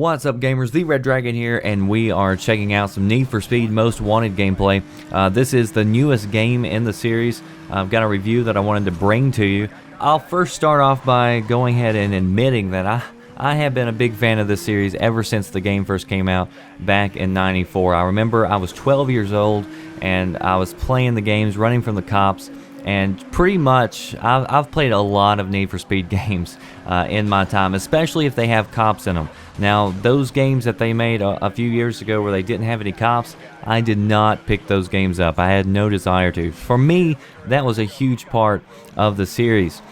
What's up, gamers? The Red Dragon here, and we are checking out some Need for Speed Most Wanted gameplay. This is the newest game in the series. I've got a review that I wanted to bring to you. I'll first start off by going ahead and admitting that I have been a big fan of this series ever since the game first came out back in '94. I remember I was 12 years old, and I was playing the games, running from the cops, and pretty much I've played a lot of Need for Speed games in my time, especially if they have cops in them. Now, those games that they made a few years ago where they didn't have any cops, I did not pick those games up. I had no desire to. For me, that was a huge part of the series.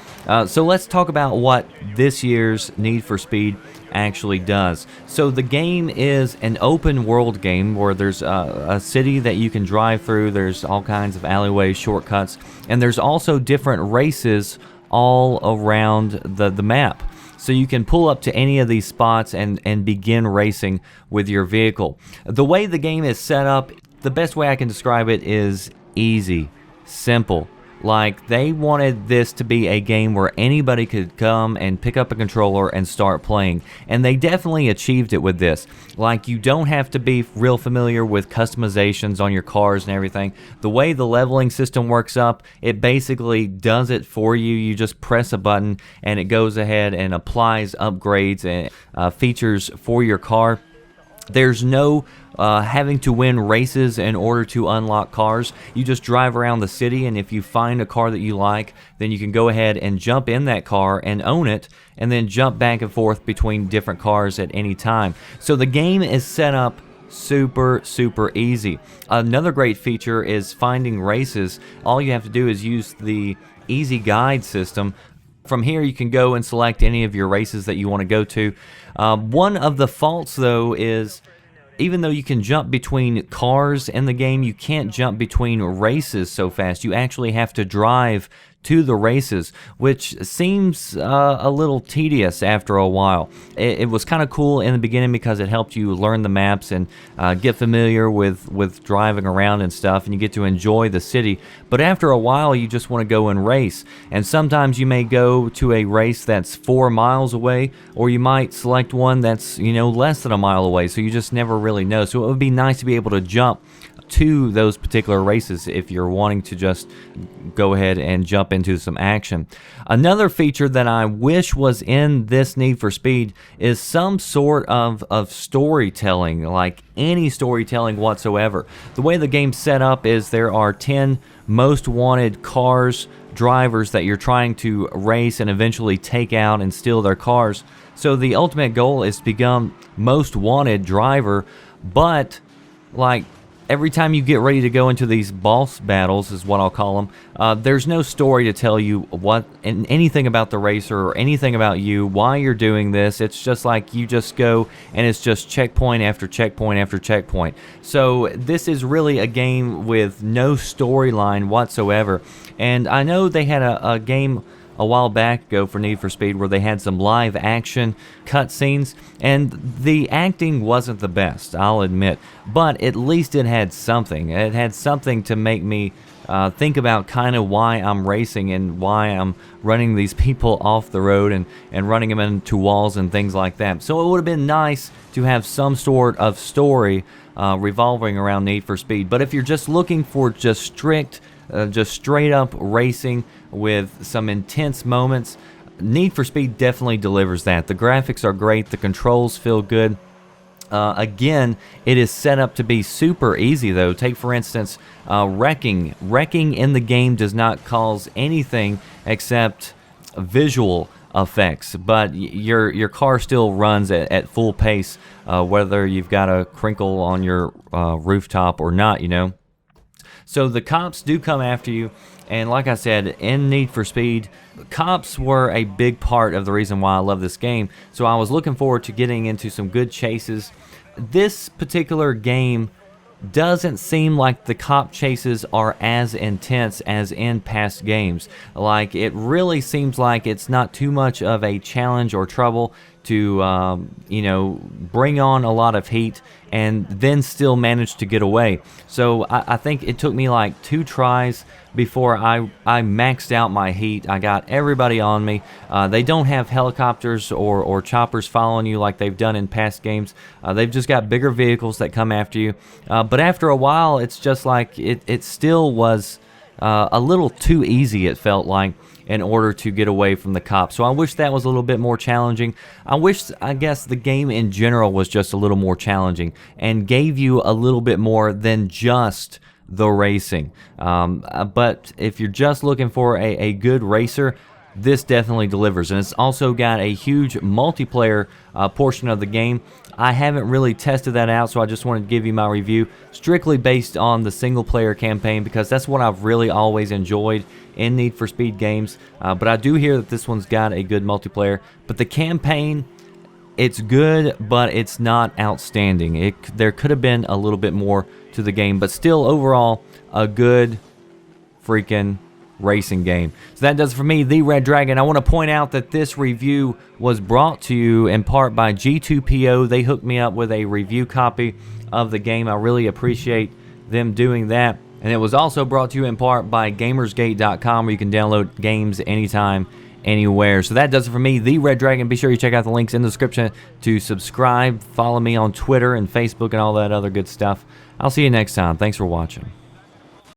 So let's talk about what this year's Need for Speed actually does. So the game is an open world game where there's a city that you can drive through. There's all kinds of alleyways, shortcuts, and there's also different races all around the map. So you can pull up to any of these spots and begin racing with your vehicle. The way the game is set up, the best way I can describe it is easy, simple. Like, they wanted this to be a game where anybody could come and pick up a controller and start playing. And they definitely achieved it with this. Like, you don't have to be real familiar with customizations on your cars and everything. The way the leveling system works up, it basically does it for you. You just press a button and it goes ahead and applies upgrades and features for your car. There's no having to win races in order to unlock cars. You just drive around the city, and if you find a car that you like, then you can go ahead and jump in that car and own it, and then jump back and forth between different cars at any time. So the game is set up super easy. Another great feature is finding races. All you have to do is use the easy guide system. From here, you can go and select any of your races that you want to go to. One of the faults, though, is even though you can jump between cars in the game, you can't jump between races so fast. You actually have to drive to the races, which seems a little tedious after a while. It was kind of cool in the beginning because it helped you learn the maps and get familiar with driving around and stuff, and you get to enjoy the city. But after a while, you just want to go and race. And sometimes you may go to a race that's 4 miles away, or you might select one that's, less than a mile away, so you just never really know. So it would be nice to be able to jump to those particular races if you're wanting to just go ahead and jump into some action. Another feature that I wish was in this Need for Speed is some sort of storytelling, like any storytelling whatsoever. The way the game's set up is there are 10 most wanted cars, drivers that you're trying to race and eventually take out and steal their cars. So the ultimate goal is to become most wanted driver, but like every time you get ready to go into these boss battles, is what I'll call them, there's no story to tell you anything about the racer or anything about you, why you're doing this. It's just like you just go and it's just checkpoint after checkpoint after checkpoint. So this is really a game with no storyline whatsoever. And I know they had a game a while back ago for Need for Speed where they had some live action cutscenes, and the acting wasn't the best, I'll admit, but at least it had something. It had something to make me think about kind of why I'm racing and why I'm running these people off the road and running them into walls and things like that. So it would have been nice to have some sort of story revolving around Need for Speed. But if you're just looking for just straight up racing with some intense moments, Need for Speed definitely delivers that. The graphics are great, the controls feel good. Again, it is set up to be super easy though. Take for instance, wrecking. Wrecking in the game does not cause anything except visual effects, but your car still runs at full pace, whether you've got a crinkle on your rooftop or not, So the cops do come after you, and like I said, in Need for Speed, cops were a big part of the reason why I love this game, so I was looking forward to getting into some good chases. This particular game doesn't seem like the cop chases are as intense as in past games. Like, it really seems like it's not too much of a challenge or trouble to, bring on a lot of heat and then still managed to get away. So I think it took me like 2 tries before I maxed out my heat. I got everybody on me. They don't have helicopters or choppers following you like they've done in past games. They've just got bigger vehicles that come after you. But after a while, it's just like it still was a little too easy, it felt like, in order to get away from the cops. So I wish that was a little bit more challenging. I guess the game in general was just a little more challenging and gave you a little bit more than just the racing. But if you're just looking for a good racer, this definitely delivers. And it's also got a huge multiplayer portion of the game. I haven't really tested that out, so I just wanted to give you my review strictly based on the single player campaign, because that's what I've really always enjoyed in Need for Speed games. But I do hear that this one's got a good multiplayer. But the campaign, it's good, but it's not outstanding. There could have been a little bit more to the game, but still overall a good freaking racing game. So that does it for me, the Red Dragon. I want to point out that this review was brought to you in part by G2PO. They hooked me up with a review copy of the game. I really appreciate them doing that. And it was also brought to you in part by Gamersgate.com, where you can download games anytime, anywhere. So that does it for me, the Red Dragon. Be sure you check out the links in the description to subscribe, follow me on Twitter and Facebook and all that other good stuff. I'll see you next time. Thanks for watching.